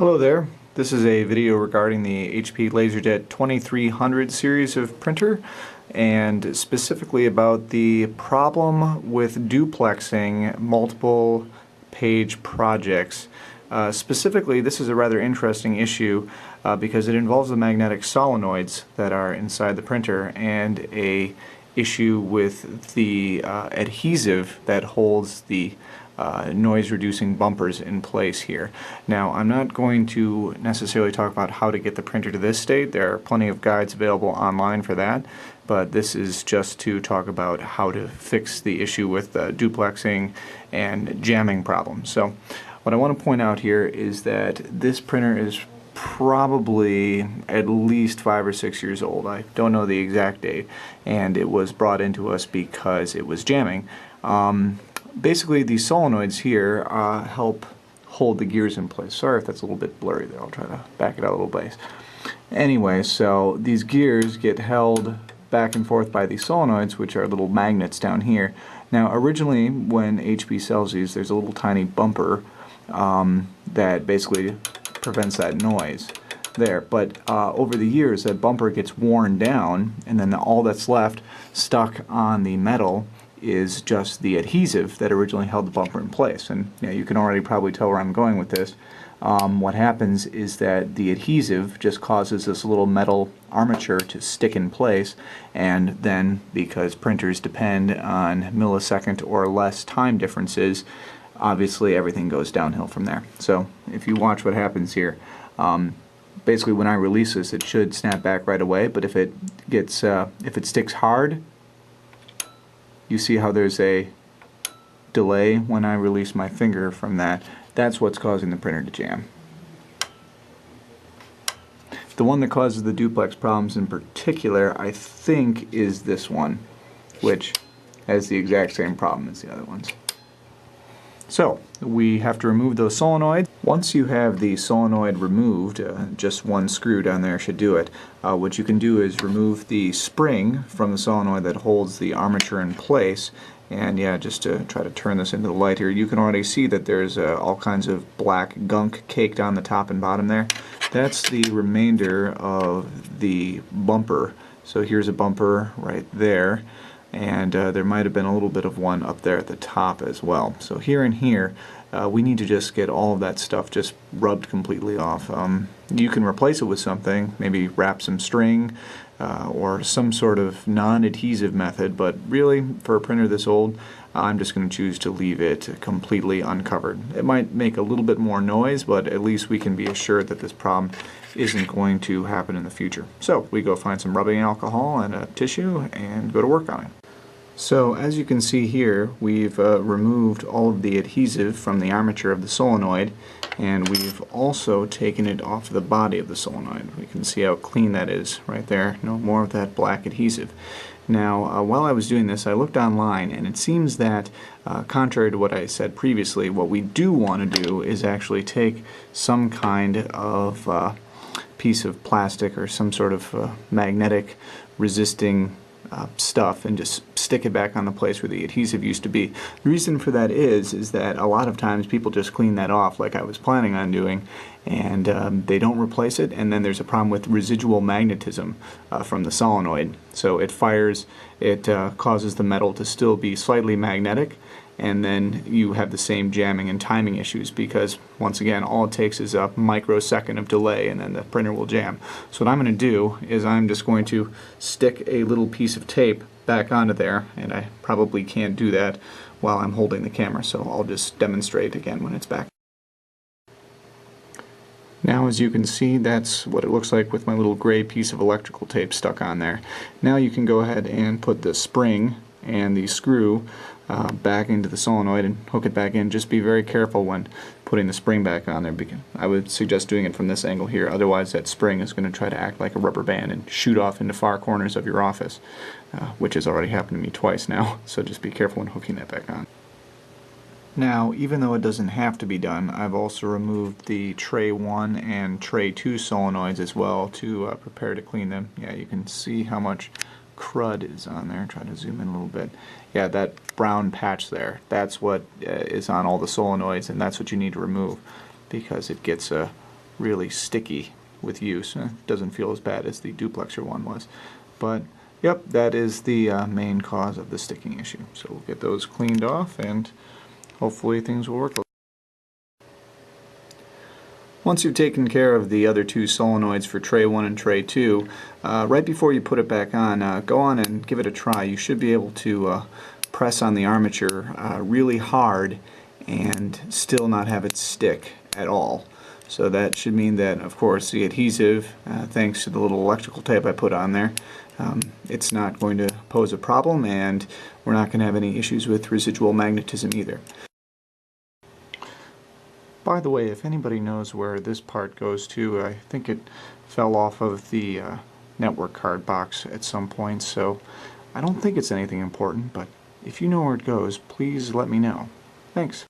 Hello there. This is a video regarding the HP LaserJet 2300 series of printer, and specifically about the problem with duplexing multiple page projects. Specifically, this is a rather interesting issue because it involves the magnetic solenoids that are inside the printer and a issue with the adhesive that holds the noise-reducing bumpers in place here. Now, I'm not going to necessarily talk about how to get the printer to this state. There are plenty of guides available online for that, but this is just to talk about how to fix the issue with duplexing and jamming problems. So, what I want to point out here is that this printer is probably at least 5 or 6 years old. I don't know the exact date, and it was brought into us because it was jamming. Basically, these solenoids here help hold the gears in place. Sorry if that's a little bit blurry there. I'll try to back it out a little bit. Anyway, so these gears get held back and forth by these solenoids, which are little magnets down here. Now, originally, when HP sells these, there's a little tiny bumper that basically prevents that noise there. But over the years, that bumper gets worn down, and then all that's left stuck on the metal is just the adhesive that originally held the bumper in place. And you can already probably tell where I'm going with this. What happens is that the adhesive just causes this little metal armature to stick in place, and then because printers depend on millisecond or less time differences, obviously everything goes downhill from there. So if you watch what happens here, basically when I release this, it should snap back right away, but if it sticks hard, you see how there's a delay when I release my finger from that. That's what's causing the printer to jam. The one that causes the duplex problems in particular, I think, is this one, which has the exact same problem as the other ones. So, we have to remove those solenoids. Once you have the solenoid removed, just one screw down there should do it. What you can do is remove the spring from the solenoid that holds the armature in place. And yeah, just to try to turn this into the light here, you can already see that there's all kinds of black gunk caked on the top and bottom there. That's the remainder of the bumper. So here's a bumper right there. And there might have been a little bit of one up there at the top as well. So here and here, we need to just get all of that stuff just rubbed completely off. You can replace it with something, maybe wrap some string or some sort of non-adhesive method, but really, for a printer this old, I'm just going to choose to leave it completely uncovered. It might make a little bit more noise, but at least we can be assured that this problem isn't going to happen in the future. So we go find some rubbing alcohol and a tissue and go to work on it. So as you can see here, we've removed all of the adhesive from the armature of the solenoid, and we've also taken it off the body of the solenoid. We can see how clean that is right there. No more of that black adhesive. Now, while I was doing this, I looked online, and it seems that, contrary to what I said previously, what we do want to do is actually take some kind of piece of plastic or some sort of magnetic resisting stuff and just stick it back on the place where the adhesive used to be. The reason for that is that a lot of times people just clean that off like I was planning on doing, and they don't replace it, and then there's a problem with residual magnetism from the solenoid. So it fires, it causes the metal to still be slightly magnetic, and then you have the same jamming and timing issues because, once again, all it takes is a microsecond of delay and then the printer will jam. So what I'm going to do is I'm just going to stick a little piece of tape back onto there, and I probably can't do that while I'm holding the camera, so I'll just demonstrate again when it's back. Now, as you can see, that's what it looks like with my little gray piece of electrical tape stuck on there. Now you can go ahead and put the spring and the screw back into the solenoid and hook it back in. Just be very careful when putting the spring back on there, because I would suggest doing it from this angle here, otherwise that spring is going to try to act like a rubber band and shoot off into far corners of your office, which has already happened to me twice now, so just be careful when hooking that back on. Now, even though it doesn't have to be done, I've also removed the tray 1 and tray 2 solenoids as well to prepare to clean them. Yeah, you can see how much crud is on there. Try to zoom in a little bit. Yeah, that brown patch there, that's what is on all the solenoids, and that's what you need to remove because it gets really sticky with use. It doesn't feel as bad as the duplexer one was. But yep, that is the main cause of the sticking issue. So we'll get those cleaned off and hopefully things will work. Once you've taken care of the other two solenoids for tray 1 and tray 2, right before you put it back on, go on and give it a try. You should be able to press on the armature really hard and still not have it stick at all. So that should mean that, of course, the adhesive, thanks to the little electrical tape I put on there, it's not going to pose a problem, and we're not going to have any issues with residual magnetism either. By the way, if anybody knows where this part goes to, I think it fell off of the network card box at some point, so I don't think it's anything important, but if you know where it goes, please let me know. Thanks.